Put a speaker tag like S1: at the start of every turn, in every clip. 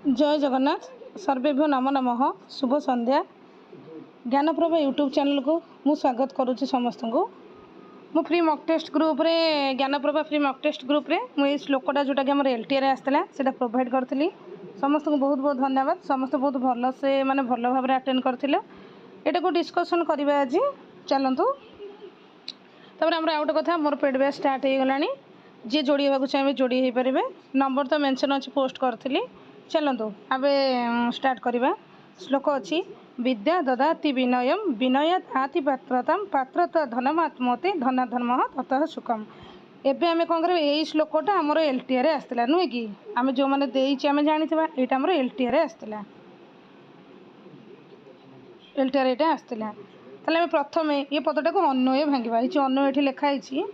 S1: जय जगन्नाथ सर्वेभ्यो नमो नमः शुभ संध्या ज्ञानप्रभा YouTube channel को मु स्वागत करुच्ची समस्त को मु फ्री मॉक टेस्ट ग्रुप रे ज्ञानप्रभा फ्री मॉक टेस्ट ग्रुप रे मुझे श्लोकटा जोटा कि आम एलटीआर आसला से प्रोवाइड करी समस्त को बहुत बहुत धन्यवाद। समस्त बहुत भल से माने भल भाव अटेंड करथिले। एटा को डिस्कशन करबा आज चलंतु। तब आम आउट कथा मोर पेड बैच स्टार्ट हो गलानी। जी जोड़ी होगा चाहिए जोड़ी हो पारे। नंबर तो मेंशन अच्छी पोस्ट करी। चलतु आबे स्टार्ट करवा। श्लोक अच्छी विद्या ददाति विनयम विनयात् आति पात्रताम पात्रता धनमात्मते धनाधर्म ततः सुखम। एबे आमे कौन करें यही श्लोकटा आमर एलटीआर आसला नुहे कि आम जो मैंने देची आम जानी यहाँ आमर एलटीआर आसला एलटीआर यहाँ आसला। ताले प्रथम ये पदटा को अन्वय भांगा ये अन्वय ये लिखाई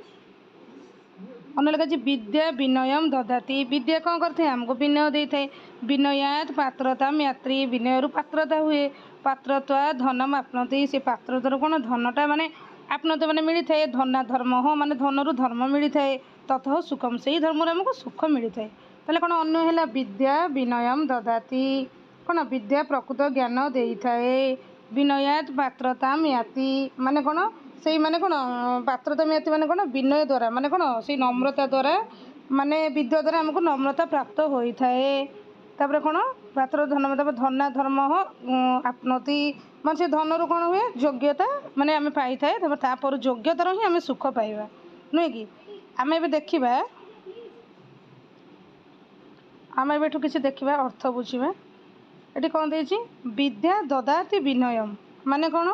S1: अन्य लिखा विद्या विनयम ददाति। विद्या कौन करते आमको विनय दे थाए विनयात पात्रता यात्री विनय पात्रता हुए पात्रता धनम आपनति से पात्रतार कौन धनटा माने आपनति माने मिली थाए धना धर्म माने धन धर्म मिली थाए ततः सुखम से धर्म आमको सुख मिली थाए। ताले कौन अन्य है विद्या विनयम ददाति कौन विद्या प्रकृत ज्ञान दे थाए विनयात पात्रता याति माने कौन से माने कौन पात्रता याति माने कौन विनय द्वारा माने कौन से नम्रता द्वारा माने विद्या द्वारा आमको नम्रता प्राप्त होता है। तापर कौन पात्र धन धना धर्म आपनति मान से धन रू कौन हुए योग्यता माने आम पाई थाए तापर योग्यतार ही आम सुख पाइबा नुहे कि आम ए देखा आम एठू किसी देखा अर्थ बुझा। ये कौन देछि विद्या ददाति विनयम माने कौन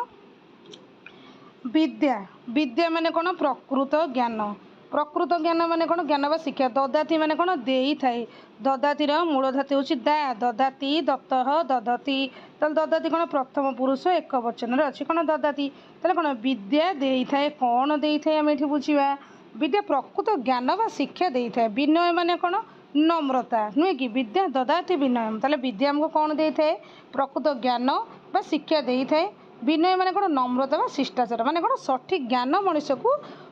S1: विद्या विद्या माने कौन प्रकृत ज्ञान माने कौन ज्ञान बा शिक्षा ददाति माने कौन देई थाए ददातिर मूल धातु होछि दा ददाति दत्तः ददति। ताल ददाति कौन प्रथम पुरुष एक वचन रे अछि कौन ददाति ताले कौन विद्या देई थाए कौन देई थाए आम एठी बुझिबा विद्या प्रकृत ज्ञान बा शिक्षा देई थाए विनय माने कौन नम्रता नुहे कि विद्या ददाति विनयम। ताले विद्या हमको कौन देई थाए प्रकृत ज्ञान बा शिक्षा देई थाए विनय माने कौन नम्रता बा शिष्टाचार माने कौन सठिक ज्ञान मनुष्य को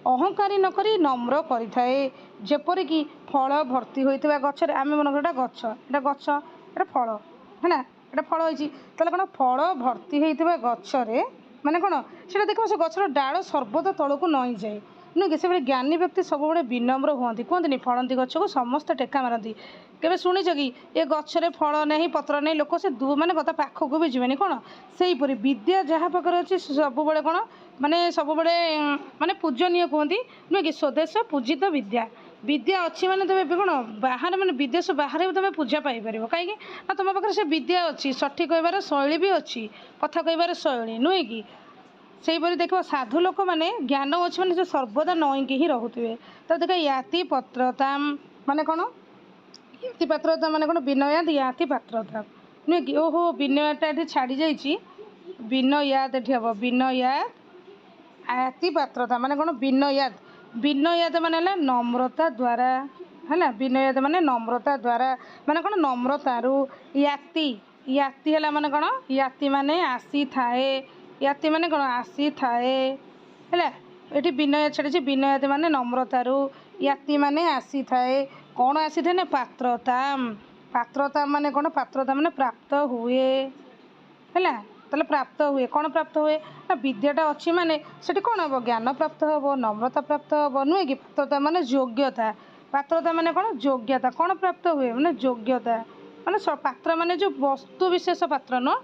S1: अहंकारी नक नम्र करें जेपरिक फल भर्ती होता गचर आम मन गच एटा गच एटा फल है ना एटा फल होती कौन फल भर्ती होता गचरे माने कौन से देख से गचर डाल सर्वदा तौक नई जाए नुहे कि से ज्ञानी व्यक्ति सब बड़े विनम्र हुआ कहते फलती गच को समस्त टेका मारती। केवे शुणिच कि ये गचरे फल नहीं पत्र नहीं लोक से माने गता पाखक भी जीवेनि कौन से विद्या जहाँ पाखे अच्छी सब बड़े कौन माने सब बड़े माने पूजनीय कहती नुहे कि स्वदेश पूजित विद्या विद्या अच्छी माने तुम कौन बाहर माने विदेश बाहर भी तुम पूजा पाइपर कहीं तुम पाखे से विद्या अच्छी सठिक कहबार शैली भी अच्छी कथा कहबार शैली नुहे कि सेहीपरि देख साधु लोक मैंने ज्ञान अच्छे मैंने सर्वदा नईकि ही रोथे। तो देख याति पत्रता माने कौन याति पात्रता माने कौन विनयाद याति पात्रता नुहे कि ओहो विनयटा ये छाड़ी जाइए विनयाद ये हम विनयाद याति पात्रता माने कौन विनयाद विनयाद माने नम्रता द्वारा है विनयाद माने नम्रता द्वारा माने कौन नम्रतारू याति याति है माने कौन याति माने आसी थाए याति माने कौन आसी थाए है ये विनय छाड़ी विनयाद माने नम्रतारू याति माने आसी थाए कौन आसी थाए ना पात्रता पात्रता माने कौन पात्रता माने प्राप्त हुए है ताले प्राप्त हुए कौन प्राप्त हुए ना विद्याटा अच्छी माने सेठी कौन हम ज्ञान प्राप्त हम नम्रता प्राप्त हम नुहे कि पात्रता माने योग्यता पात्रता माने कौन योग्यता कौन प्राप्त हुए माने योग्यता माने पात्र माने जो वस्तु विशेष पात्र न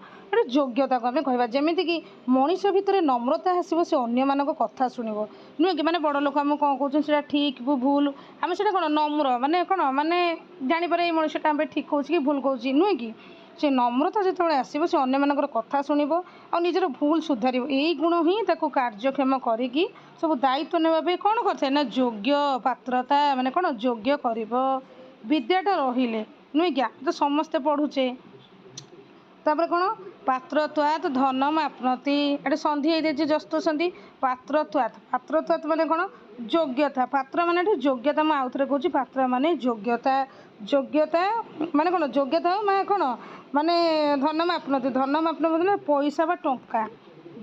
S1: योग्यता को आम कह जमीक मनीष भितर नम्रता आसो से अन्य मान कथा शुणव नुहे कि बड़ लोक आम कौन कौन ठीक भूल आम से कौन नम्र माने कौन माने जापर ये मनुष्यटा आम ठीक कौच कि भूल कौच नुहे कि से नम्रता जो आसो से अन्य मान कथा शुणव और निजर भूल सुधार यही गुण ही कार्यक्षम करी सब दायित्व नापी कौन करता ना योग्य पात्रता माने कौन योग्य कर विद्याटा रहिले नुहे कि तो समस्ते पढ़ुचे। तापर कौन पात्रत्वात् धनम आपनति एटे संधि होती जस्तु संधि पात्रत्वात् पात्रत्वात् माने कौन योग्यता पात्र माने योग्यता मैं आउ थे कहूँ पात्र माने योग्यता योग्यता माने कौन योग्यता मैं कौन माने धनम आपनति धनम आपनति माने पैसा बा टंका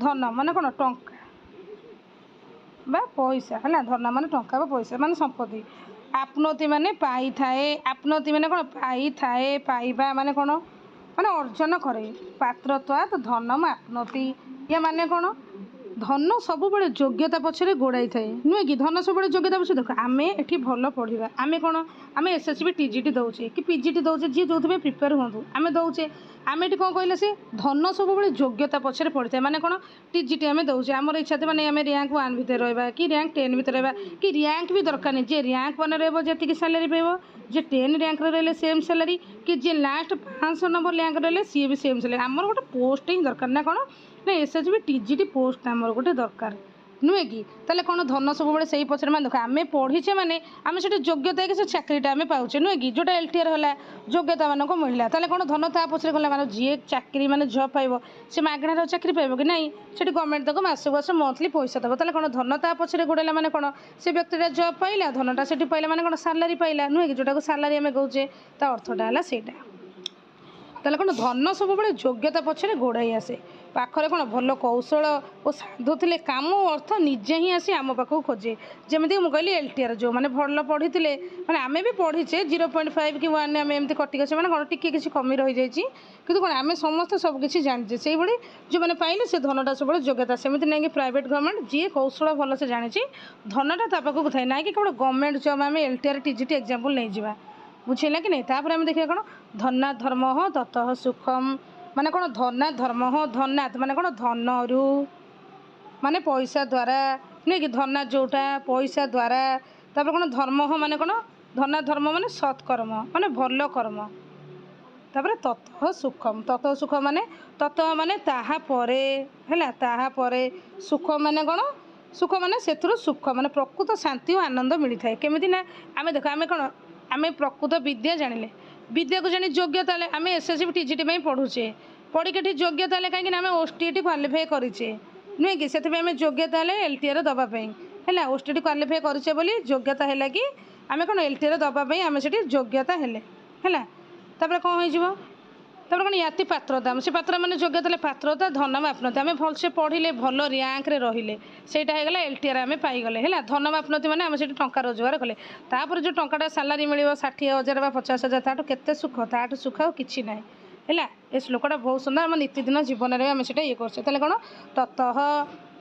S1: धन माने कौन टंका बा पैसा है धन माने टंका बा पैसा माने संपत्ति आपनोति माने पाई थाए आपनोति माने कौन पाई थाए पाइबा माने कौन माने अर्जन करे पात्रत्वात् धनम आपनोति ये माने कौन धन सब योग्यता पछरे गोड़ाई थाए नुहे कि धन सब योग्यता पछरे देख आम एठी भल पढ़ा आम कौन आम एसएससी टीजीटी दौचे कि पीजीटी दौचे जी जो प्रिपेयर हूँ आम दौचे आम ये कौन कहले से धन सब योग्यता पछरे पड़ी था माने कौन टीजीटी आम दौचे आमर इच्छा थे मैंने आम रैंक 1 भितर रहा कि रैंक 10 भितर रहा कि रैंक भी दरकार नहीं जे रैंक 1 रही सैलरी पाइब जे 10 रैंक रही सेम सैलरी कि जे लास्ट 500 नंबर रैंक रही सी भी सेम सैलरी आमर गोटे पोस्ट ही दरकार ना कौन ना एसएससी टीजीटी पोस्ट आमर गोटे दरकार नुहे कि ताले कौन धन सब से पचर मैं देख आम पढ़ीचे मैंने आम से योग्यता कि चाकरीटा आम पाचे नुहे कि जोटा एलटीआर है योग्यता मान को मिलला ताले कौन धन ता पचर गला मान जी चाकरी मैंने जॉब पाइब से मागणार चाकरी पाइब कि नहीं से गवर्नमेंट तक मासक मास मंथली पैसा देव ताले कौन धन ता पचर गोड़ेला माने कौन से व्यक्तिटा जॉब पाइला धनटा से पाइला माने कौन सालारी पाइला नुहे कि जोटा को सालारी आम कौचे ता अर्थटा है सेटा ताले कौन धन सब योग्यता पछरे गोड़ाई आसे पाखरे कौन भल कौशल और साधु थे काम अर्थ निजे ही आसी आम पाखक खोजे जमीक मुझे कहली एलटीआर जो मैंने भल पढ़ी मैंने आम भी पढ़ीचे 0.5 कि 1 आम एमती कटिक मैंने कौन टी किसी कमी रही जाइए कि कौन आम समस्त सबकि जाचे से भाई जो मैंने पाइले से धनटा सब योग्यता सेमती नहीं कि प्राइवेट गवर्नमेंट जी कौशल भल से जानी धनटा ता पाखक थाए ना कि केवल गवर्नमेंट जॉब आम एलटीआर टीजीटी एग्जाम्पल नहीं जावा बुझेगा कि नहीं तापर आम देखिए कौन धन्ना धर्म ततः सुखम माने कौन धना धर्म धनात् माने कौन धनरु माने पैसा द्वारा नहीं कि धना जोटा पैसा द्वारा तापर कौन धर्म माने कौन धना धर्म माने सत्कर्म माने भल कर्म तापर ततः सुख माने ततः माने ताहा परे हैला ताहा परे सुख माने कौन सुख माने सेथुरु सुख माने प्रकृत शांति और आनंद मिलता है केमिति ना आमे देखो आमे कौन आमे प्रकृत विद्या जानिले विद्या को जानी योग्यता आम एसएससी टीजीटी में पढ़ुचे पढ़ी योग्यता कहीं आम ओटीटी क्वालिफाई करें नुहे कि से योग्यता एलटीआर दवापाई है ओटीटी क्वालिफाई करें बोली योग्यता है कि आम कौन एलटीआर दवापाई आम से योग्यता है तापर कौन हो तापर कौन याति पात्रता से पात्र मैंने योग्यता पात्रता धनम आपनति आम भलसे पढ़ले भल रैंक रहिले सेटा होगला एलटीआर आम पाईगले है धनम आपनति मैंने आम से टंका रोजगार कले तापर जो टंकाटा सालारी मिल 60,000 50,000 ताठू केते सुख ताठू सुख आ कि ना है ये श्लोकटा बहुत सुंदर आम नीतिदिन जीवन में आम से ये कर कौन ततः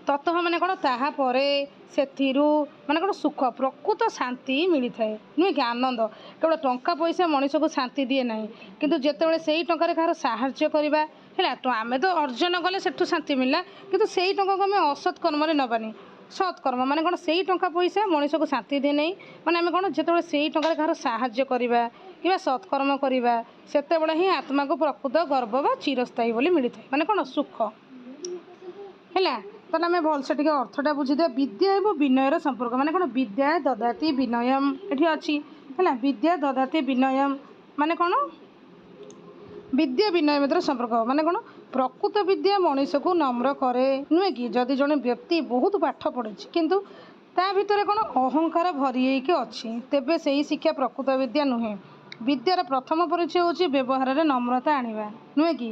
S1: ततः माने कौन ताहा परे सेथिरु माने कौन सुख प्रकृत शांति मिलता है नुहे कि आनंद केवल टंका पैसा मनीष को शांति दिए ना किंतु जितेबाला से टंकार कहार साहाय्य करवा है आम तो अर्जन कले से शांति मिलला किंतु से टंका को आम असत् कर्म नबानी सत्कर्म माने कौन से टंका पैसा मनीष को शांति दिए नहीं माने आम कौन जितेबाला से टंकार कहार साहाय्य करवा कि सत्कर्म करवा सेतेबेले ही आत्मा को प्रकृत गर्व व चिरस्थायी बोली मिलता है माने कौन सुख है ताले आम भलसे टे अर्थटा बुझीदे विद्या एवं विनयर संपर्क माने कौन विद्या ददाति विनयम एठी अच्छी है विद्या ददाति विनयम माने कौन विद्या विनय मध्य संपर्क माने कौन प्रकृत विद्या मनीष को नम्र करे नुहे कि जदि जड़े व्यक्ति बहुत पाठ पढ़ी किंतु ता भितर कौन अहंकार भरी अच्छी तेबे से ही शिक्षा प्रकृत विद्या नुहे विद्यार प्रथम परिचय हूँ व्यवहार में नम्रता आनिबा नुहे कि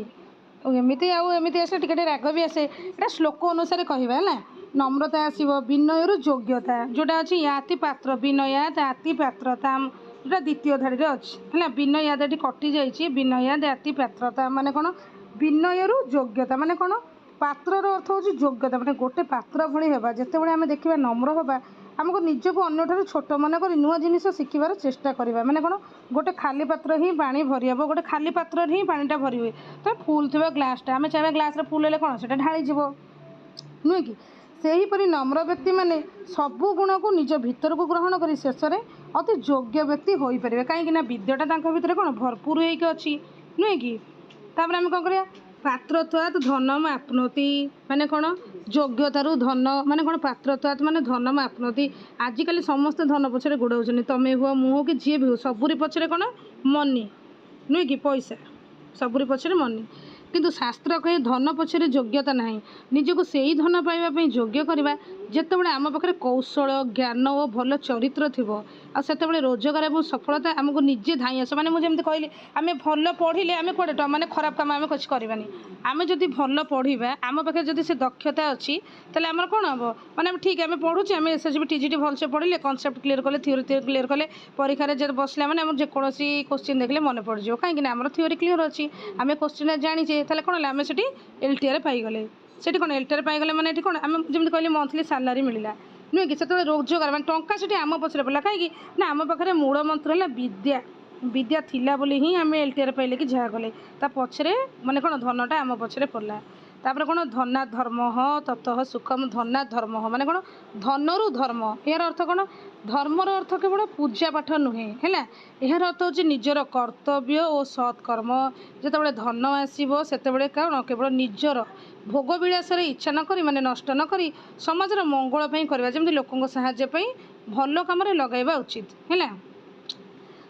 S1: एमती आमती आसे टिके राग भी आसे यहाँ श्लोक अनुसार कहवा है नम्रता आसो विनयर योग्यता जोटा अच्छी याति पात्र विनयाद आति पात्रता जोटा द्वितीय धाड़ी अच्छी है विनयाद ये कटि जाइए विनयाद आति पात्रता माने कौन विनयर योग्यता माने कौन पात्र अर्थ हूँ योग्यता माने गोटे पात्र भली होगा जिते बड़े आम देखा नम्र होगा आमको निजक अन्य छोट मन कर नुआ जिन शिखार चेष्टा करवा माने कौन गोटे खाली पात्र ही पानी भरी हम गोटे खाली पात्र ही पानीटा भरी हुए तो फुल थी ग्लासटा आम चाहिए ग्लास फुल है कौन से ढालीज नुहे कि सेहीपरि नम्र व्यक्ति माने सबु गुण को निज भीतर को ग्रहण कर शेष में अति योग्य व्यक्ति हो पारे कहीं विद्याटा भितर कौन भरपूर होगी नुहे कि तापर आम कौन करिया पात्रत्वात् धनम आपनोति माने कौन योग्यतारू धन माने कौन पात्रत्वात् माने धनम आपनोति आजिकल समस्त धन पछरे गोड़ाउछन तमे हुआ मु हो कि जी भी हो सबुरी पछरे कौन मनी नुहे कि पैसा सबुरी पछरे मनी किंतु शास्त्र कहे धन पछरे योग्यता नहीं निजको से ही धन पाइबा योग्य करवा ଯେତେବେଳେ ଆମ ପାଖରେ କୌଶଳ ଜ୍ଞାନ ଓ ଭଲ ଚରିତ୍ର ଥିବ ଆଉ ସେତେବେଳେ ରୋଜଗାର ଏବଂ ସଫଳତା ଆମକୁ ନିଜେ ଧାଇଁ ଆସ। ମାନେ ମୁଁ ଯେମିତି କହିଲି ଆମେ ଭଲ ପଢ଼ିଲେ ଆମେ କୁଆଡ଼େ ମାନେ ଖରାପ କାମ ଆମେ କିଛି କରିବାନି। ଆମେ ଯଦି ଭଲ ପଢ଼ିବା ଆମ ପାଖରେ ଯଦି ସେ ଦକ୍ଷତା ଅଛି ତାହେଲେ ଆମର କ'ଣ ହେବ ମାନେ ଠିକ୍ ଆମେ ପଢ଼ୁଛେ ଆମେ SSB TGT ଭଲସେ ପଢ଼ିଲେ କନସେପ୍ଟ କ୍ଲିୟର କଲେ ଥିଓରି କ୍ଲିୟର କଲେ ପରୀକ୍ଷାରେ ଯଦି ବସିଲା ମାନେ ଆମର ଯେକୌଣସି କୋଶ୍ଚିନ୍ ଦେଖିଲେ ମନେ ପଡ଼ିଯିବ କାହିଁକିନା ଆମର ଥିଓରି କ୍ଲିୟର ଅଛି ଆମେ କୋଶ୍ଚିନ୍ ଜାଣିଛେ ତାହେଲେ କ'ଣ ହେଲା ଆମେ ସେଠି LTR ପାଇଗଲେ। ସେଠି କ'ଣ LTR ପାଇଗଲେ ମାନେ ଏଠି କ'ଣ ଆମେ ଯେମିତି କହିଲି ମନ୍ଥଲି ସାଲାରୀ ମିଳିଲା ନୁହେଁ କି ସେତେବେଳେ ରୋଜଗାର ମାନେ ଟଙ୍କା ସେଠି ଆମ ପଛରେ ପଡ଼ିଲା କାହିଁକି ନା ଆମ ପାଖରେ ମୂଳ ମନ୍ତ୍ର ହେଲା ବିଦ୍ୟା। ବିଦ୍ୟା ଥିଲା ବୋଲି ହିଁ ଆମେ LTR ପାଇଲେ କି ଯାହା କଲେ ତା ପଛରେ ମାନେ କ'ଣ ଧନଟା ଆମ ପଛରେ ପଡ଼ିଲା। ତାପରେ କ'ଣ ଧନା ଧର୍ମ ତତଃ ସୁଖମ ଧନା ଧର୍ମ ମାନେ କ'ଣ ଧନରୁ ଧର୍ମ। ଏହାର ଅର୍ଥ କ'ଣ ଧର୍ମର ଅର୍ଥ କେବଳ ପୂଜା ପାଠ ନୁହେଁ ହେଲା ଏହାର ଅର୍ଥ ହେଉଛି ନିଜର କର୍ତ୍ତବ୍ୟ ଓ ସତ୍କର୍ମ। ଯେତେବେଳେ ଧନ ଆସିବ ସେତେବେଳେ କ'ଣ କେବଳ ନିଜର ଭୋଗ ବିଳାସରେ ଇଚ୍ଛା ନ କରି ମାନେ ନଷ୍ଟ ନ କରି ସମାଜର ମଙ୍ଗଳ ପାଇଁ କରିବା ଯେମିତି ଲୋକଙ୍କ ସାହାଯ୍ୟ ପାଇଁ ଭଲ କାମରେ ଲଗାଇବା ଉଚିତ ହେଲା।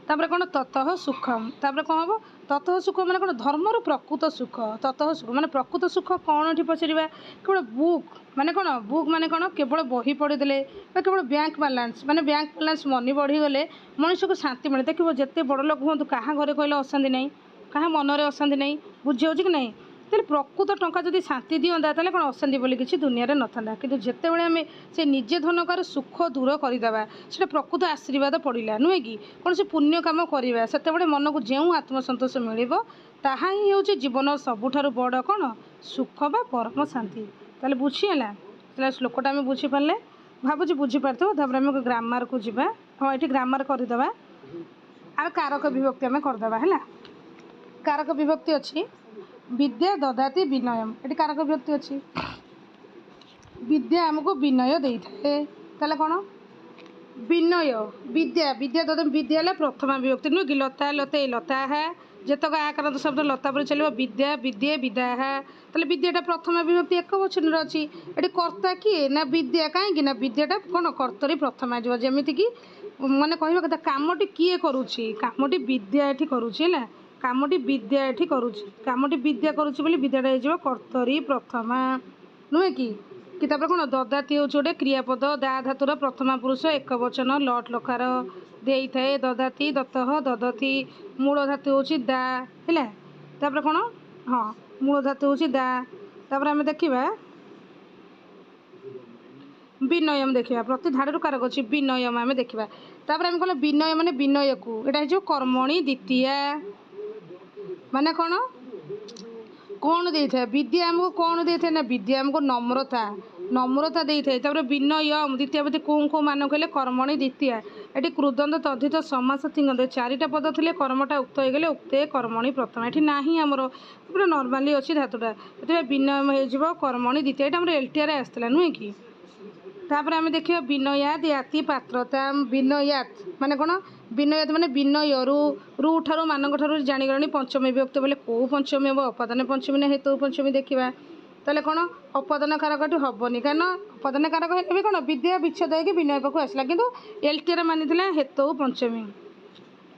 S1: ତାପରେ କ'ଣ ତତଃ ସୁଖମ ତାପରେ କ'ଣ ହେବ ତତଃ ସୁଖ ମାନେ କ'ଣ ଧର୍ମର ପ୍ରକୃତ ସୁଖ ତତଃ ସୁଖ ମାନେ ପ୍ରକୃତ ସୁଖ କ'ଣ ଏଠି ପଚାରିବା କେବଳ ବୁକ୍ ମାନେ କ'ଣ କେବଳ ବହି ପଢ଼ିଦେଲେ ବା କେବଳ ବ୍ୟାଙ୍କ ବାଲାନ୍ସ ମନି ବଢ଼ିଗଲେ ମଣିଷକୁ ଶାନ୍ତି ମିଳେ। ଦେଖିବ ଯେତେ ବଡ଼ ଲୋକ ହୁଅନ୍ତୁ କାହା ଘରେ କହିଲେ ଅଶାନ୍ତି ନାହିଁ କାହା ମନରେ ଅଶାନ୍ତି ନାହିଁ ବୁଝି ହେଉଛି କି ନାହିଁ। ତାହେଲେ ପ୍ରକୃତ ଟଙ୍କା ଯଦି ଶାନ୍ତି ଦିଅନ୍ତା ତାହେଲେ କ'ଣ ଅଶାନ୍ତି ବୋଲି କିଛି ଦୁନିଆରେ ନଥାନ୍ତା। କିନ୍ତୁ ଯେତେବେଳେ ଆମେ ସେ ନିଜେ ଧନକାର ସୁଖ ଦୂର କରିଦେବା ସେଇଟା ପ୍ରକୃତ ଆଶୀର୍ବାଦ ପଡ଼ିଲା ନୁହେଁ କି କୌଣସି ପୁଣ୍ୟ କାମ କରିବା ସେତେବେଳେ ମନକୁ ଯେଉଁ ଆତ୍ମସନ୍ତୋଷ ମିଳିବ ତାହା ହିଁ ହେଉଛି ଜୀବନର ସବୁଠାରୁ ବଡ଼ କ'ଣ ସୁଖ ବା ପରମ ଶାନ୍ତି। ତାହେଲେ ବୁଝିହେଲା ତାହେଲେ ଶ୍ଲୋକଟା ଆମେ ବୁଝିପାରିଲେ ଭାବୁଛି ବୁଝିପାରିଥିବ। ତାପରେ ଆମେ ଗ୍ରାମାରକୁ ଯିବା। ହଁ ଏଠି ଗ୍ରାମାର କରିଦେବା ଆଉ କାରକ ବିଭକ୍ତି ଆମେ କରିଦେବା ହେଲା। କାରକ ବିଭକ୍ତି ଅଛି ବିଦ୍ୟା ଦଦାତି ବିନୟମ୍ ଏଠି କାରକ ବିଭକ୍ତି ଅଛି ବିଦ୍ୟା ଆମକୁ ବିନୟ ଦେଇଥାଏ ତାହେଲେ କ'ଣ ବିନୟ ବିଦ୍ୟା ବିଦ୍ୟା ଦଦାତି ବିଦ୍ୟା ହେଲା ପ୍ରଥମା ବିଭକ୍ତି ନୁହେଁ କି ଲତା ଲତେ ଲତାଃ ଯେତକ ଆକାରାନ୍ତ ଶବ୍ଦ ଲତା ପରେ ଚାଲିବ ବିଦ୍ୟା ବିଦ୍ୟା ବିଦାଃ ତାହେଲେ ବିଦ୍ୟାଟା ପ୍ରଥମା ବିଭକ୍ତି ଏକବଚନରେ ଅଛି। ଏଠି କର୍ତ୍ତା କିଏ ନା ବିଦ୍ୟା କାହିଁକି ନା ବିଦ୍ୟାଟା କ'ଣ କର୍ତ୍ତରୀ ପ୍ରଥମା ଯିବ ଯେମିତିକି ମାନେ କହିବା କଥା କାମଟି କିଏ କରୁଛି କାମଟି ବିଦ୍ୟା ଏଠି କରୁଛି ହେଲା କାମଟି ବିଦ୍ୟା ଏଠି କରୁଛି କାମଟି ବିଦ୍ୟା କରୁଛି ବୋଲି ବିଦ୍ୟାଟା ହେଇଯିବ କର୍ତ୍ତରୀ ପ୍ରଥମା ନୁହେଁ କି ତାପରେ କ'ଣ ଦଦାତି ହେଉଛି ଗୋଟେ କ୍ରିୟାପଦ ଦା ଧାତୁର ପ୍ରଥମା ପୁରୁଷ ଏକବଚନ ଲଟ୍ ଲକାର ଦେଇଥାଏ ଦଦାତି ଦତଃ ଦଦତି ମୂଳ ଧାତୁ ହେଉଛି ଦା ହେଲା। ତାପରେ କ'ଣ ହଁ ମୂଳ ଧାତୁ ହେଉଛି ଦା। ତାପରେ ଆମେ ଦେଖିବା ବିନୟମ୍ ଦେଖିବା ପ୍ରତି ଧାଡ଼ିରୁ କାରକ ଅଛି ବିନୟମ୍ ଆମେ ଦେଖିବା। ତାପରେ ଆମେ କହିଲେ ବିନୟ ମାନେ ବିନୟକୁ ଏଇଟା ହେଇଯିବ କର୍ମଣି ଦ୍ୱିତୀୟା ମାନେ କ'ଣ ଦେଇଥାଏ ବିଦ୍ୟା ଆମକୁ କ'ଣ ଦେଇଥାଏ ନା ବିଦ୍ୟା ଆମକୁ ନମ୍ରତା ଦେଇଥାଏ। ତାପରେ ବିନୟମ୍ ଦ୍ୱିତୀୟ ପତି କେଉଁ ମାନ କହିଲେ କର୍ମଣି ଦ୍ୱିତୀୟା ଏଠି କୃଦନ୍ତ ତଦ୍ଧିତ ସମାସ ତିଙ୍ଗନ୍ତେ ଚାରିଟା ପଦ ଥିଲେ କର୍ମଟା ଉକ୍ତ ହେଇଗଲେ ଉକ୍ତେ କର୍ମଣି ପ୍ରଥମା ଏଠି ନାହିଁ ଆମର ପୁରା ନର୍ମାଲି ଅଛି ଧାତୁଟା ସେଥିପାଇଁ ବିନୟମ୍ ହେଇଯିବ କର୍ମଣି ଦ୍ୱିତୀୟା ଏଇଟା ଆମର LTR ଆସିଥିଲା ନୁହେଁ କି। ତାପରେ ଆମେ ଦେଖିବା ବିନୟାତ୍ ୟାତି ପାତ୍ରତା ବିନୟାତ୍ ମାନେ କ'ଣ ବିନୟାତ୍ ମାନେ ବିନୟରୁ ରୁ ଠାରୁ ମାନଙ୍କ ଠାରୁ ଜାଣିଗଲେଣି ପଞ୍ଚମୀ ବିଭକ୍ତି ବୋଲେ କେଉଁ ପଞ୍ଚମୀ ହେବ ଅପାଦାନ ପଞ୍ଚମୀ ନା ହେତୁ ପଞ୍ଚମୀ ଦେଖିବା। ତାହେଲେ କ'ଣ ଅପାଦାନ କାରକଟି ହେବନି କାରଣ ଅପାଦାନ କାରକ ହେଲେ ବି କ'ଣ ବିଦ୍ୟା ବିଚ୍ଛେଦ ହେଇକି ବିନୟ ପାଖକୁ ଆସିଲା କିନ୍ତୁ LTR ମାନିଥିଲା ହେତୁ ପଞ୍ଚମୀ।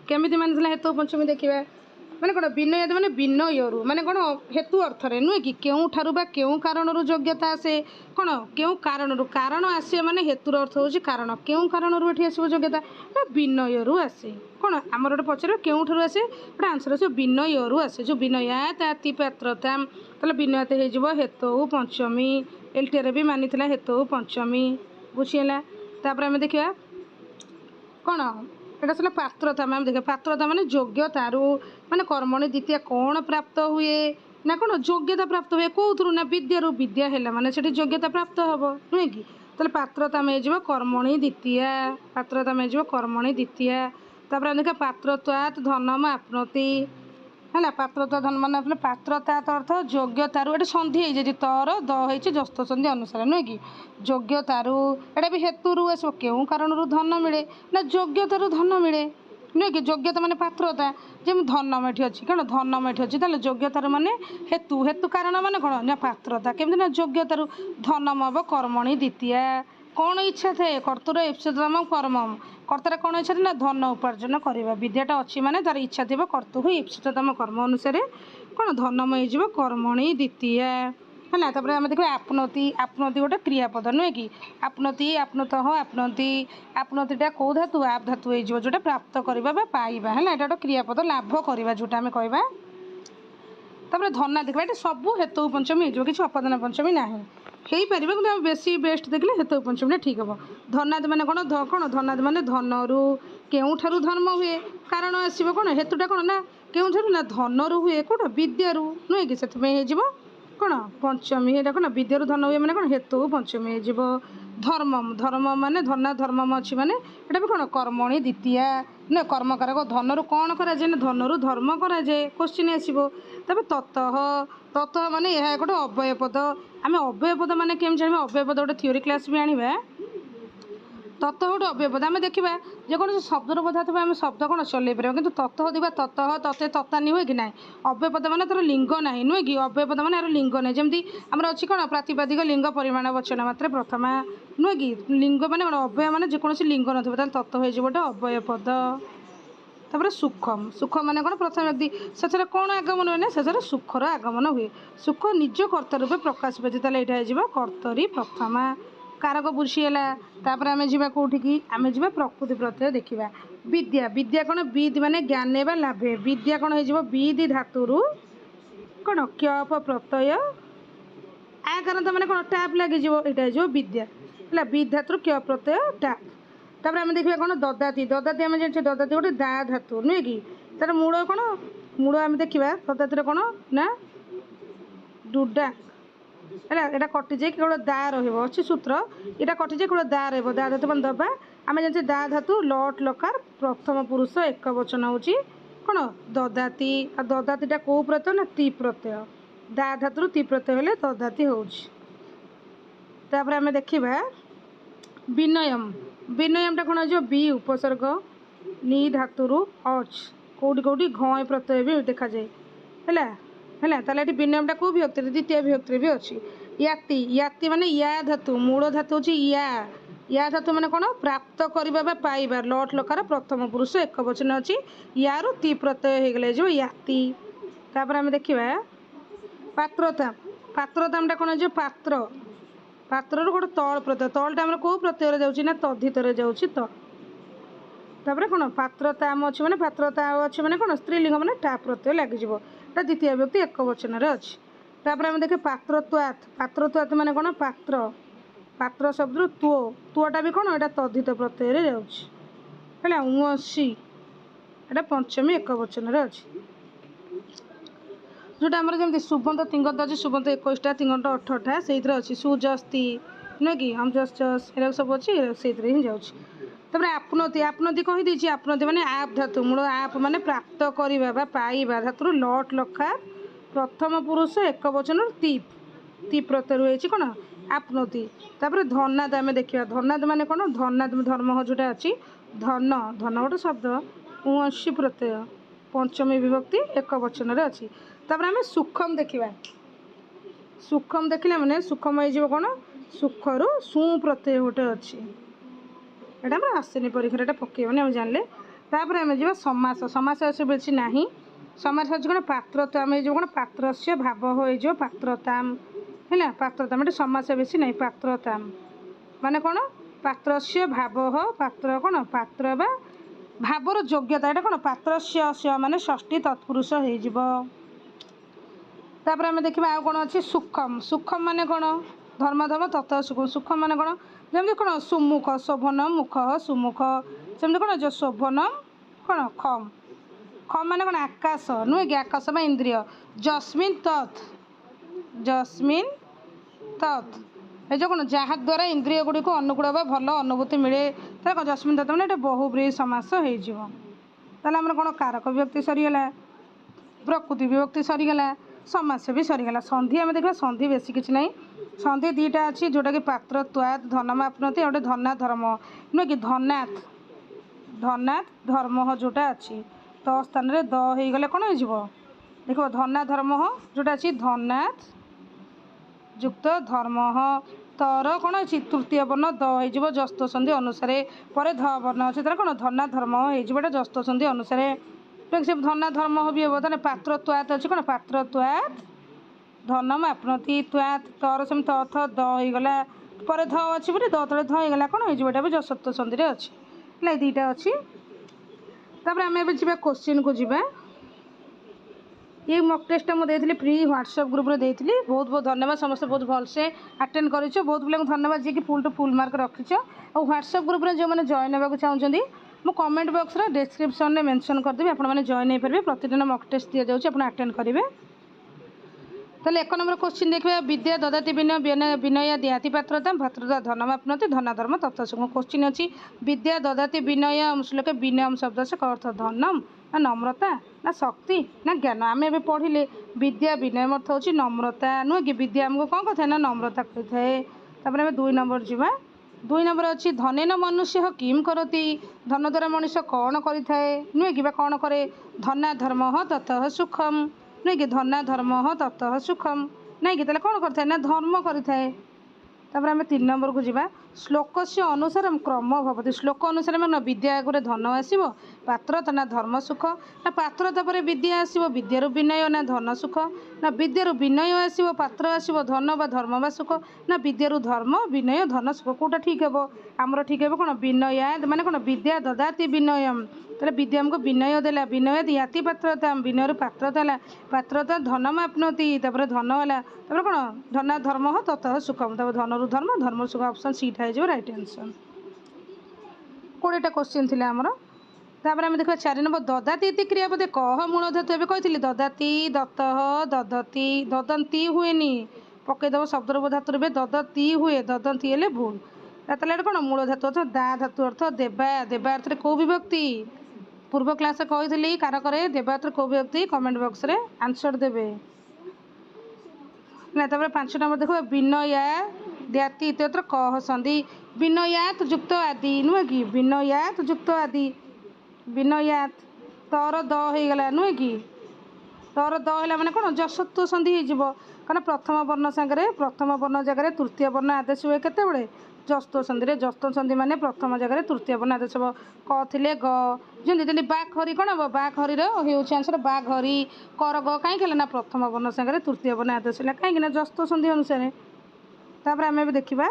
S1: କେମିତି ମାନିଥିଲା ହେତୁ ପଞ୍ଚମୀ ଦେଖିବା ମାନେ କ'ଣ ବିନୟାତ୍ ମାନେ ବିନୟରୁ ମାନେ କ'ଣ ହେତୁ ଅର୍ଥରେ ନୁହେଁ କି କେଉଁଠାରୁ ବା କେଉଁ କାରଣରୁ ଯୋଗ୍ୟତା ଆସେ କ'ଣ କେଉଁ କାରଣରୁ କାରଣ ଆସିବ ମାନେ ହେତୁର ଅର୍ଥ ହେଉଛି କାରଣ କେଉଁ କାରଣରୁ ଏଠି ଆସିବ ଯୋଗ୍ୟତା ନା ବିନୟରୁ ଆସେ କ'ଣ ଆମର ଗୋଟେ ପଚାରିବ କେଉଁଠାରୁ ଆସେ ଗୋଟେ ଆନ୍ସର୍ ଆସିବ ବିନୟରୁ ଆସେ ଯେଉଁ ବିନୟାତ୍ ୟାତି ପାତ୍ରତା ତାହେଲେ ବିନୟାତ୍ ହେଇଯିବ ହେତୁ ପଞ୍ଚମୀ LTR ବି ମାନିଥିଲା ହେତୁ ପଞ୍ଚମୀ ବୁଝିହେଲା। ତାପରେ ଆମେ ଦେଖିବା କ'ଣ ଏଇଟା ଆସିଲା ପାତ୍ରତା ଆମେ ଦେଖିବା ପାତ୍ରତା ମାନେ ଯୋଗ୍ୟତାରୁ ମାନେ କର୍ମଣି ଦ୍ୱିତୀୟା କ'ଣ ପ୍ରାପ୍ତ ହୁଏ ନା କ'ଣ ଯୋଗ୍ୟତା ପ୍ରାପ୍ତ ହୁଏ କେଉଁଥିରୁ ନା ବିଦ୍ୟାରୁ ବିଦ୍ୟା ହେଲା ମାନେ ସେଠି ଯୋଗ୍ୟତା ପ୍ରାପ୍ତ ହେବ ନୁହେଁ କି। ତାହେଲେ ପାତ୍ରତା ଆମେ ହେଇଯିବ କର୍ମଣି ଦ୍ୱିତୀୟା ପାତ୍ରତା ଆମେ ହେଇଯିବ କର୍ମଣି ଦ୍ୱିତୀୟା। ତାପରେ ଆମେ ଦେଖିବା ପାତ୍ରତ୍ୱାତ୍ ଧନମ ଆପ୍ନୋତି ହେଲା ପାତ୍ରତା ଧନ ମାନେ ଆସିଲେ ପାତ୍ରତାତ୍ ଅର୍ଥ ଯୋଗ୍ୟତାରୁ ଏଠି ସନ୍ଧି ହେଇଯାଇଛି ତର ଦ ହେଇଛି ଜସ୍ତ ସନ୍ଧି ଅନୁସାରେ ନୁହେଁ କି ଯୋଗ୍ୟତାରୁ ଏଇଟା ବି ହେତୁରୁ ଆସିବ କେଉଁ କାରଣରୁ ଧନ ମିଳେ ନା ଯୋଗ୍ୟତାରୁ ଧନ ମିଳେ ନୁହେଁ କି ଯୋଗ୍ୟତା ମାନେ ପାତ୍ରତା ଯେମିତି ଧନମ ଏଠି ଅଛି କ'ଣ ଧନମ ଏଠି ଅଛି ତାହେଲେ ଯୋଗ୍ୟତାରୁ ମାନେ ହେତୁ କାରଣ ମାନେ କ'ଣ ନା ପାତ୍ରତା କେମିତି ନା ଯୋଗ୍ୟତାରୁ ଧନମ ହେବ କର୍ମଣି ଦ୍ୱିତୀୟା କ'ଣ ଇଚ୍ଛା ଥାଏ କର୍ତ୍ତୃର ଇପ୍ସିତତମ କର୍ମମ୍ କର୍ତ୍ତାର କ'ଣ ଇଚ୍ଛା ଥାଏ ନା ଧନ ଉପାର୍ଜନ କରିବା ବିଦ୍ୟାଟା ଅଛି ମାନେ ତାର ଇଚ୍ଛା ଥିବ କର୍ତ୍ତୃ ଇପ୍ସିତତମ କର୍ମ ଅନୁସାରେ କ'ଣ ଧନମ ହେଇଯିବ କର୍ମଣି ଦ୍ୱିତୀୟା है तापर आम देखिए आपनोति आपनोति गोटे क्रियापद नुहे कि आपनोति आपनोत आपनोति आपनोतिटा कौ धातु आप धातु हो जोटा प्राप्त करवा पाइबा है गोटे क्रियापद लाभ करवा जोटा आम कहवा तापर धना देखा ये सब हेतु पंचमी हो कि अपदान पंचमी ना हो पार कि बेसी बेस्ट देखले हेतु पंचमी ठीक हम धनाद मैंने कौन धनाद मैंने धनरू केउठारू धर्म हुए कारण आसो कौन हेतुटा कौन ना केउठारू ना धनरू हुए कौन विद्यारू नुहे कि से कौन पंचमी यहाँ कौन विद्यारू धन हुए मैंने कौन हेतु पंचमी हो धर्मम धर्म माने धना धर्मम अच्छी माने ये भी कौन कर्मणि द्वितीया ना कर्मकारक धनरू कौन कराए ना धनरू धर्म कराए क्वेश्चन आसो तब ततः ततः माने यह गोटे अव्यय पद आम अव्यय पद माने केम जाना अव्यय पद गोटे थ्योरी क्लास भी आने ततः गोटे अव्यय पद आम देखा जेको शब्दर पदार्थ आम शब्द कौन चल पार कि ततः दिवा ततः तते ततानी हुए कि ना अव्यय पद मैंने तार लिंग ना नुहे कि अव्यय पद मैंने लिंग ना जमी आम अच्छी कौन प्रातिपादिक लिंग परिमाण वचन मात्र प्रथमा नुहे कि लिंग मैंने कौन अव्यय मैंने जेकोसी लिंग न ततः हो गोटे अव्यय पद तापर सुखम सुखम माने कौन प्रथम व्यक्ति से कौन आगमन हुए ना से सुखर आगमन हुए सुख निज कर्ता रूपे प्रकाश पाए ताले यहाँ कर्तरी प्रथमा कारक बुझीगला तापर आम जा कौटिकी आम जा प्रकृति प्रत्यय देखा विद्या विद्या कौन विद माने ज्ञाने बा लाभे विद्या कौन हो विद धातुरु कौन क्यप प्रत्यय आकार तो मैंने कौन टैप लगे यहाँ विद्या है विद धातु क्यप प्रत्यय टैप तापर आम देखा कौन ददाती ददाती आम जानते ददाती गोटे दा धातु नुहे कि तार मूल कौन मूल आम देखा ददाती कौन ना डुडा है यहाँ कटि जाए केवल दा रही सूत्र यहाँ कटि जाए केवल दा रो दा धातु मैंने दबा आम जानते दा धातु लट लकार प्रथम पुरुष एक वचन हूँ कौन ददाती आ ददातीटा कौ प्रत्यय ना ती प्रत्यय दा धातु ती प्रत्यय हेले ददाती होपर आम देखा विनयम विनयमटा कौन हो बी उपसर्ग नी धातुरु अच कौटी कौटी घय प्रत्यय भी देखा जाए है ताले विनयमटा कौ विभक्ति द्वितीय विभक्ति भी अच्छी याति याति माने या धातु मूल धातु हूँ या धातु माने कौन प्राप्त करवा पाइबा लट लकार प्रथम पुरुष एक वचन अच्छी यारू ती प्रत्यय हो गले जो याति तापर आम देखा पात्रता पात्रतामटा कौन हो पात्र पात्र गोटे तल प्रत्यय तलटा आम कौ प्रत्यय जाऊँगी ना तद्धित जाऊँगी तापर कौन पात्रताम अच्छे मैंने पात्रता अच्छे मैंने कौन स्त्रीलिंग मैंने टा प्रत्यय लगे द्वितीय व्यक्ति एक वचन अच्छी तापर आम देखे पात्रत्वात् पात्रत्वात् मैंने कौन पात्र पात्र शब्द तुओटा भी कौन यहाँ तद्धित प्रत्यय जाऊँगी उसी यहाँ पंचमी एक वचन अच्छी जोटा आम जमी सुबंत तिंगंत अच्छी सुबंत 21टा तिंगंत 18टा से अच्छी सुजस्ती नुहे कि हम जस ये सब अच्छी से ही जाऊँगी आपनोति आपनोति कहीदे आपनोति माने आप धातु मूल आप माने प्राप्त करवा पाइबा धातु लट लकार प्रथम पुरुष एक वचन ती प्रत्यय रही कौन आपनोति तापर धनाद आम देखा धनाद माने कौन धनाद धर्म जोटा अच्छी धन धन गोटे शब्द उसी प्रत्यय पंचमी विभक्ति एक वचन अच्छी तापर आम सुखम देखा सुखम देखला मैंने सुखम हो कौन सुखर सु प्रत्यय गोटे अच्छी यहाँ आसेनि परीक्षा यहाँ पकेबनी आम जानले तापर आम जा समास समास आस बेसी ना समास अच्छे कौन पात्रताम हो कौन पात्र से भाव हो पात्रताम है पात्रताम ये समास बेसी ना पात्रताम माने कौन पात्र से भाव पात्र कौन पात्र बा भावर योग्यता यहाँ कौन पात्र माने षष्ठी तत्पुरुष होपर आम देखा आउ कौन अच्छी सुखम सुखम माने कौन धर्म धर्म तत्व सुखम सुखम माने कौन जमी कौन सुमुख शोभनम मुख सुमुख सेमती कौन जो शोभनम कौन खम खम माने कौन आकाश नुहे कि आकाश बा इंद्रिय जस्मिन तत् ये जो कौन जहाद्वारा इंद्रिय गुड़ी को अनुकूल बा भल अनुभूति मिले तार कौन जस्मिन तत् मैंने बहुब्रीहि समास होमें कौन कारक विभक्ति सरीगला प्रकृति विभक्ति सरीगला समास भी सरीगला संधि आम देखा संधि बेसी किसी ना संधि दीटा अच्छी जोटा कि पात्र त्वाद धनम आपनोति गोटे धना धर्म नुहे कि धनात् धनात् धर्म जोटा अच्छी त स्थान द हो गले कौन हो देख धना धर्म जोटा अच्छी धनात् युक्त धर्म तर कौन अच्छी तृतीय वर्ण द हो जस्त संधि अनुसार पर ध वर्ण अच्छे तार कौन धना धर्म हो जस्त संधि अनुसार धना धर्म भी हे पात्र त्वात अच्छे कौन पात्र त्वात ଧନମ ଆପ୍ନୋତି ତ୍ୱାତ୍ ତର ସେମିତି ଅଥ ଦ ହେଇଗଲା ପରେ ଧ ଅଛି ବୋଲି ଦ ତଳେ ଧ ହେଇଗଲା କ'ଣ ହେଇଯିବ ଏଇଟା ବି ଯଶତ୍ଵ ସନ୍ଧିରେ ଅଛି ହେଲା ଏ ଦୁଇଟା ଅଛି। ତାପରେ ଆମେ ଏବେ ଯିବା କୋଶ୍ଚିନ୍କୁ ଯିବା। ये मक टेस्ट मुझे देती फ्री व्हाट्सएप ग्रुप रे देती बहुत बहुत धन्यवाद समस्त बहुत भलसे अटेंड कर बहुत पिला धन्यवाद जी कि फुल टू फुल मार्क रखिच और व्हाट्सएप ग्रुप रे जो मैंने जॉइन होगा चाहते मु कमेंट बॉक्स रे डिस्क्रिप्शन में मेंशन करदेवी आपने जॉइन हो पारे प्रतिदिन मक टेस्ट दि जाऊँगी आप अटेंड करेंगे। ताहले 1 नंबर क्वेश्चन देखिए विद्या ददाति विनय विनय दियाति पात्रता भातृता धनम आपनोति धनाधर्म तत्वसंग क्वेश्चन अच्छी विद्या ददाति विनय श्लोक विनयम शब्द से अर्थ धनम ना नम्रता ना शक्ति ना ज्ञान आम ए पढ़िले विद्या विनय अर्थ हूँ नम्रता नुहे कि विद्या आमको कौन कथा ना नम्रता कही आम 2 नंबर जावा 2 नंबर अच्छी धनेन मनुष्य किम करती धन द्वारा मनुष्य कौन करे नुहे कि कौन करे धना धर्म ततः सुखम नहीं कि धना धर्म ततः सुखम नहीं कि कौन करता ना धर्म करें। आम 3 नंबर को जावा श्लोक से अनुसार क्रम भवती श्लोक अनुसार ना विद्या आगे धन आसो पात्रता ना धर्म सुख ना पात्रता पर विद्या आसो विद्यार विनय ना धन सुख ना विद्यार विनय आसो पात्र आसो धन बा धर्म बा सुख ना विद्यार धर्म विनय धन सुख कौटा ठीक हे आमर ठीक हे कौन विनया माने कौन विद्या ददाति विनयम ताले विद्या आमको विनय देला विनय दियाति पात्रता विनय पात्रता है पात्रता धनम आपनोति धन है कौन धना धर्म ततः सुखम धन धर्म धर्म सुख ऑप्शन सीट है राइट आंसर 20टा क्वेश्चन थी आमर। तापर आम देखा 4 नंबर ददाति इति क्रियापदे कह मूल धातु ए कही ददाति दत्तः ददति ददंती हुएनि पकईदेव शब्दर धातु ददती हुए ददंती हेले भूल ताले कौन मूल धातु अर्थ दा धातु अर्थ देवा देवा अर्थ कौ विभक्ति पूर्व क्लास कही कारक देवा अर्थ कौ विभक्ति कमेंट बॉक्स रे आंसर देवे ना। 5 नंबर देखो विनया द्याति इत्यत्र कह संधि विनयात युक्त आदि नुहे कि विनयात युक्त आदि विनयात तर द हो गला नुहे कि तर द है मैंने कौन जसत्व संधि हो कारण प्रथम वर्ण सागर प्रथम वर्ण जगह तृतीय वर्ण आदेश हुए केते जस्त संधि जस्त संधि माने प्रथम जगह तृतीय वर्ण आदेश हम क थे ग जमी बाखरी कौन हम बाखरी आंसर बाघरी कर ग कहीं ना प्रथम वर्ण सागर तृतीय वर्ण आदेश है कहीं जस्त संधि अनुसार। तापर आम देखा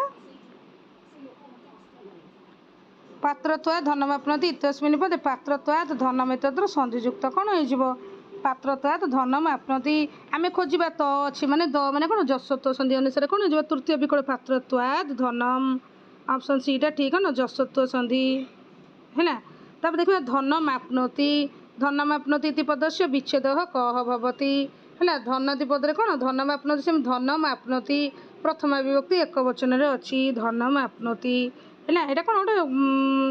S1: पात्रत्वा धनम आपनोति इत्यस्मिन् पदे पात्रत्वात् धनम इत्यत्र संधियुक्त कौन हो पात्रत्वात् धनम आपनोति आम खोजा त अच्छी माने द माने कौन जसत्व संधि अनुसार कौन हो तृतीय विकल्प पात्रत्वात् धनम ऑप्शन सीटा ठीक है ना जसत्व संधि है। तब देखा धनम आपनोति धनम आपनोति इति पदस्य विच्छेद कह भवति है धनति पदरे कौन धनम आपनोति से धनम आपनोति प्रथम विभक्ति एक वचन रे अच्छी धनम आपनोति है यहाँ कौन गोटे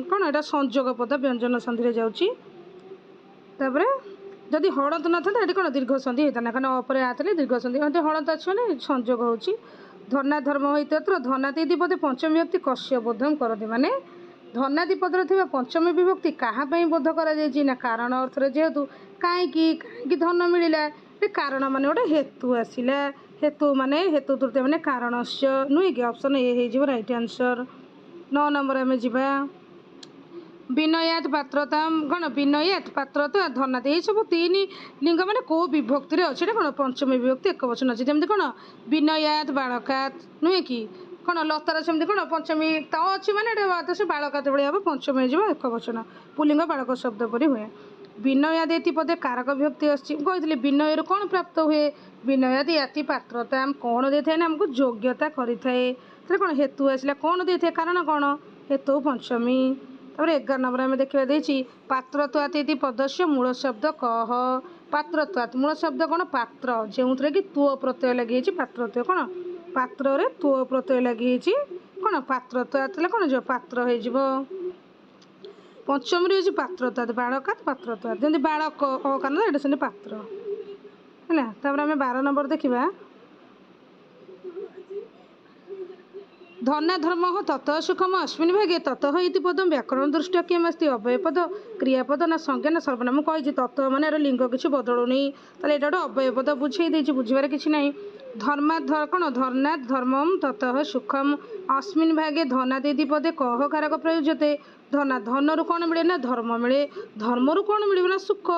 S1: कौन यहाँ संजोग पद व्यंजन संधि जाऊँगी जदि हड़त न था ये कौन दीर्घ संधि होता ना कारण अपर आते दीर्घ संधि हड़त अच्छे मैंने संजोग हो धना धर्म होते धनाति पदे पंचम विभक्ति कश्य बोधम करते माने धनादि पदर थी पंचम विभक्ति कहाँपाई बोध कर कारण अर्थ जेहेतु कहीं धन मिलला कारण मान गोटे हेतु आसला हेतु माने हेतु तृतीय माने कारणस्य नुहे कि ऑप्शन ए हो राइट आंसर। 9 नंबर आम जा विनयात पात्रता कौन विनयात पात्रता धनादि ये सब 3 लिंग मैंने कौ विभक्ति अच्छे कौन पंचम विभक्ति एक वचन अच्छे जमी कौन विनयात बालकात नुहे कि कौन लतार सेमती कौन पंचमी त अच्छी मैंने से बालकात भाई हम पंचमी हो एक वचन पुलिंग बालक शब्द परी हुए विनयादि पदे कारक विभक्ति आसी विनय कौन प्राप्त हुए विनयादि याति पात्रता कौन दे थाए ना आमको योग्यता करें कौन हेतु आसला कौन दे थाए कारण कौन हेतु पंचमी। तापर 11 नंबर आम देखा देती पात्रत्वात् इति पदस्य मूल शब्द कह पात्रत्वात् मूल शब्द कौन पात्र जो कि तुओ प्रत्यय लगी पात्रत्व कौन पात्र रे तुओ प्रत्यय लगी कौन पात्रत्वात् कौन जो पात्र हो पंचम रे पात्रत्वात् बालकात् पात्रत्वात् जमी बालक कारण ये से पात्र है। तापर आम 12 नंबर देखा धनाधर्म ततः सुखम अस्मिन् भागे ततः इति पदम व्याकरण दृष्टि किमस्ति अव्ययपद क्रियापद ना संज्ञा ना सर्वनाम कही ततः माने लिंग किसी बदलुनी ताले गोटे अव्ययपद बुझे देछि बुझिबार किछि नाही धर्माधर कौन धर्नात् धर्मम ततः सुखम अस्मिन् भागे धनादि पदे कह कारक प्रयुज्यते धना धनरु कौन मिले ना धर्म मिले धर्मरु कौन मिले ना सुख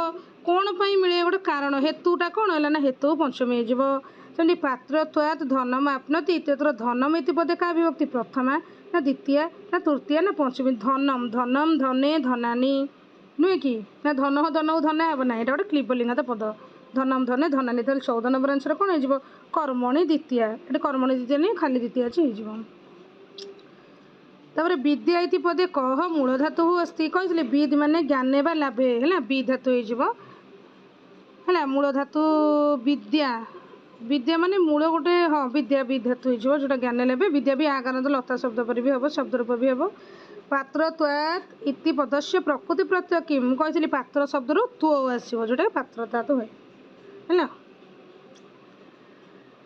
S1: कौन पाई मिले गोटे कारण हेतुटा कौन है ना हेतु पंचमी हो ସେମିତି ପାତ୍ର ତ୍ୱାତ୍ ଧନମ ଆପ୍ନୋତି ଇତ୍ୟତ୍ର ଧନମ ଇତି ପଦେ କା ବିଭକ୍ତି ପ୍ରଥମା ନା ଦ୍ୱିତୀୟା ନା ତୃତୀୟା ନା ପଞ୍ଚମୀ ଧନମ ଧନମ ଧନେ ଧନାନି ନୁହେଁ କି ନା ଧନ ଧନକୁ ଧନା ହେବ ନାହିଁ ଏଇଟା ଗୋଟେ କ୍ଲିବଲିଙ୍ଗତ ପଦ ଧନମ ଧନେ ଧନାନି ତାହେଲେ 14 ନମ୍ବର ଆନ୍ସର କ'ଣ ହେଇଯିବ କର୍ମଣି ଦ୍ୱିତୀୟା ଏଠି କର୍ମଣି ଦ୍ୱିତୀୟା ନେଇ ଖାଲି ଦ୍ୱିତୀୟା ଅଛି ହେଇଯିବ। ତାପରେ ବିଦ୍ୟା ଇତି ପଦେ କହ ମୂଳ ଧାତୁ ଅସ୍ତି କହିଥିଲି ବିଦ୍ ମାନେ ଜ୍ଞାନେ ବା ଲାଭେ ହେଲା ବି ଧାତୁ ହେଇଯିବ ହେଲା ମୂଳ ଧାତୁ ବିଦ୍ୟା ବିଦ୍ୟା ମାନେ ମୂଳ ଗୋଟେ ହଁ ବିଦ୍ୟା ବି ଧାତୁ ହେଇଯିବ ଯେଉଁଟା ଜ୍ଞାନ ଲାଭେ ବିଦ୍ୟା ବି ଆଗାରନ୍ତ ଲତା ଶବ୍ଦ ପରେ ବି ହେବ ଶବ୍ଦ ରୂପ ବି ହେବ। ପାତ୍ର ତ୍ୱାତ୍ ଇତି ପଦସ୍ୟ ପ୍ରକୃତି ପ୍ରତ୍ୟୟ କିମ୍ ମୁଁ କହିଥିଲି ପାତ୍ର ଶବ୍ଦରୁ ତ୍ୱ ଆସିବ ଯେଉଁଟା ପାତ୍ର ତ୍ୱାତ୍ ହୁଏ ହେଲା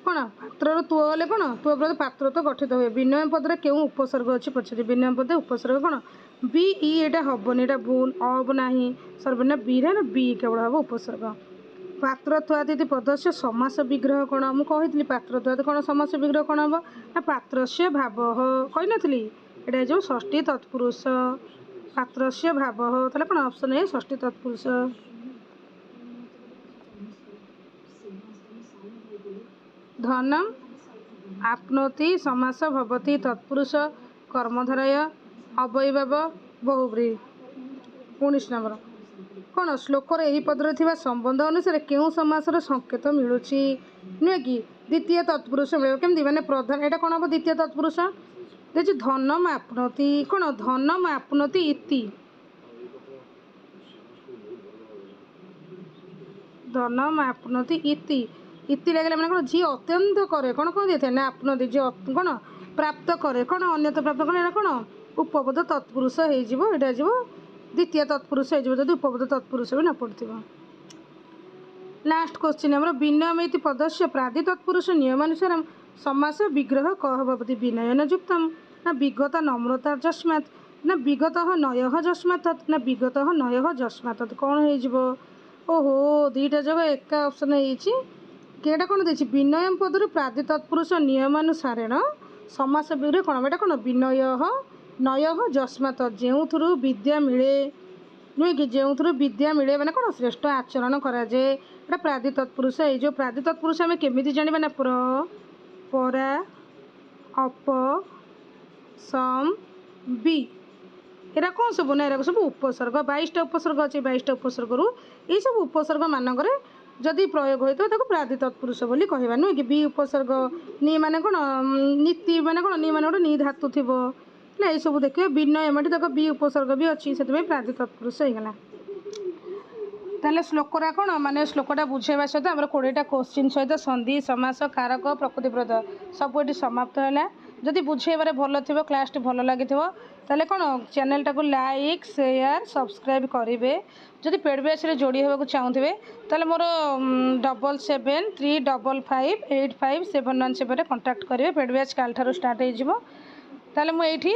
S1: କ'ଣ ପାତ୍ରର ତ୍ୱ ହେଲେ କ'ଣ ତ୍ୱ ପ୍ରତି ପାତ୍ର ତ ଗଠିତ ହୁଏ। ବିନୟ ପଦରେ କେଉଁ ଉପସର୍ଗ ଅଛି ପଚାରି ବିନୟ ପଦରେ ଉପସର୍ଗ କ'ଣ ବି ଇ ଏଇଟା ହେବନି ଏଇଟା ଭୁଲ ହେବ ନାହିଁ ସର୍ବନା ବିରେ ନା ବି କେବଳ ହେବ ଉପସର୍ଗ। ପାତ୍ର ତ୍ୱାତ୍ ଇତି ପଦସ୍ୟ ସମାସ ବିଗ୍ରହ କ'ଣ ମୁଁ କହିଥିଲି ପାତ୍ର ତ୍ୱାତ୍ କ'ଣ ସମାସ ବିଗ୍ରହ କ'ଣ ହେବ ନା ପାତ୍ରସ୍ୟ ଭାବଃ କହିନଥିଲି ଏଇଟା ହେଇଯିବ ଷଷ୍ଠୀ ତତ୍ପୁରୁଷ ପାତ୍ରସ୍ୟ ଭାବଃ ତାହେଲେ କ'ଣ option A Shashthi ତତ୍ପୁରୁଷ। Dhanam ଆପ୍ନୋତି ସମାସ ଭବତି ତତ୍ପୁରୁଷ କର୍ମଧାରୟ ଅବୟବ ବହୁବ୍ରୀ 19 number କ'ଣ ଶ୍ଲୋକର ଏହି ପଦରେ ଥିବା ସମ୍ବନ୍ଧ ଅନୁସାରେ କେଉଁ ସମାସର ସଂକେତ ମିଳୁଛି ନୁହେଁ କି ଦ୍ୱିତୀୟ ତତ୍ପୁରୁଷ ମିଳିବ କେମିତି ମାନେ ପ୍ରଧାନ ଏଇଟା କ'ଣ ହେବ ଦ୍ୱିତୀୟ ତତ୍ପୁରୁଷ ଦେଖି ଧନମ ଆପ୍ନୋତି କ'ଣ ଧନମ ଆପ୍ନୋତି ଇତି ଧନମ ଆପ୍ନୋତି ଇତି ଇତି ଲାଗିଲା ମାନେ କ'ଣ ଯିଏ ଅତ୍ୟନ୍ତ କରେ କ'ଣ କ'ଣ ଦେଇଥାଏ ନା ଆପ୍ନୋତି ଯିଏ କ'ଣ ପ୍ରାପ୍ତ କରେ କ'ଣ ଅନ୍ୟତ ପ୍ରାପ୍ତ କରେ ଏଇଟା କ'ଣ ଉପପଦ ତତ୍ପୁରୁଷ ହେଇଯିବ ଏଇଟା ହେଇଯିବ ଦ୍ୱିତୀୟ ତତ୍ପୁରୁଷ ହେଇଯିବ ଯଦି ଉପପଦ ତତ୍ପୁରୁଷ ବି ନ ପଡ଼ିଥିବ। ଲାଷ୍ଟ କ୍ୱେଶ୍ଚିନ୍ ଆମର ବିନୟମ ଇତି ପଦସ୍ୟ ପ୍ରାଦି ତତ୍ପୁରୁଷ ନିୟମାନୁସାର ସମାସ ବିଗ୍ରହ କହ ଭବତି ବିନୟନ ଯୁକ୍ତମ ନା ବିଗତ ନମ୍ରତା ଯସ୍ମାତ୍ ନା ବିଗତ ନୟଃ ଯସ୍ମାତ୍ ନା ବିଗତ ନୟଃ ଯସ୍ମାତ୍ କ'ଣ ହେଇଯିବ ଓହୋ ଦୁଇଟା ଯାକ ଏକା ଅପସନ୍ ହେଇଛି ଏଇଟା କ'ଣ ଦେଇଛି ବିନୟମ ପଦରୁ ପ୍ରାଦି ତତ୍ପୁରୁଷ ନିୟମାନୁସାରେଣ ସମାସ ବିଗ୍ରହ କ'ଣ ଏଇଟା କ'ଣ ବିନୟ ନୟଃ ଯସ୍ମାତ୍ ଯେଉଁଥିରୁ ବିଦ୍ୟା ମିଳେ ନୁହେଁ କି ଯେଉଁଥିରୁ ବିଦ୍ୟା ମିଳେ ମାନେ କ'ଣ ଶ୍ରେଷ୍ଠ ଆଚରଣ କରାଯାଏ ଏଇଟା ପ୍ରାଦି ତତ୍ପୁରୁଷ ଏଇ ଯେଉଁ ପ୍ରାଦି ତତ୍ପୁରୁଷ ଆମେ କେମିତି ଜାଣିବା ନା ପରା ଅପ ସମ୍ ବି ଏରା କ'ଣ ସବୁ ନା ଏରାକୁ ସବୁ ଉପସର୍ଗ 22ଟା ଉପସର୍ଗ ଅଛି 22ଟା ଉପସର୍ଗରୁ ଏଇସବୁ ଉପସର୍ଗ ମାନଙ୍କରେ ଯଦି ପ୍ରୟୋଗ ହୋଇଥିବ ତାକୁ ପ୍ରାଦି ତତ୍ପୁରୁଷ ବୋଲି କହିବା ନୁହେଁ କି ବି ଉପସର୍ଗ ନି ମାନେ କ'ଣ ନୀତି ମାନେ କ'ଣ ନି ମାନେ ଗୋଟେ ନି ଧାତୁ ଥିବ ନା ଏଇସବୁ ଦେଖିବ ବିନୟ ଏଠି ତାକୁ ବି ଉପସର୍ଗ ବି ଅଛି ସେଥିପାଇଁ ପ୍ରାଦି ତତ୍ପୁରୁଷ ହେଇଗଲା। ତାହେଲେ ଶ୍ଲୋକଟା କ'ଣ ମାନେ ଶ୍ଲୋକଟା ବୁଝେଇବା ସହିତ ଆମର 20ଟା କୋଶ୍ଚିନ୍ ସହିତ ସନ୍ଧି ସମାସ କାରକ ପ୍ରକୃତି ପ୍ରତ୍ୟୟ ସବୁ ଏଠି ସମାପ୍ତ ହେଲା। ଯଦି ବୁଝେଇବାରେ ଭଲ ଥିବ କ୍ଲାସ୍ଟି ଭଲ ଲାଗିଥିବ ତାହେଲେ କ'ଣ ଚ୍ୟାନେଲଟାକୁ ଲାଇକ୍ ସେୟାର ସବସ୍କ୍ରାଇବ୍ କରିବେ। ଯଦି ପେଡ୍ ବ୍ୟାଚ୍ରେ ଯୋଡ଼ି ହେବାକୁ ଚାହୁଁଥିବେ ତାହେଲେ ମୋର 773555857117ରେ କଣ୍ଟାକ୍ଟ କରିବେ ପେଡ୍ ବ୍ୟାଚ୍ କାଲିଠାରୁ ଷ୍ଟାର୍ଟ ହେଇଯିବ। ତାହେଲେ ମୁଁ ଏଇଠି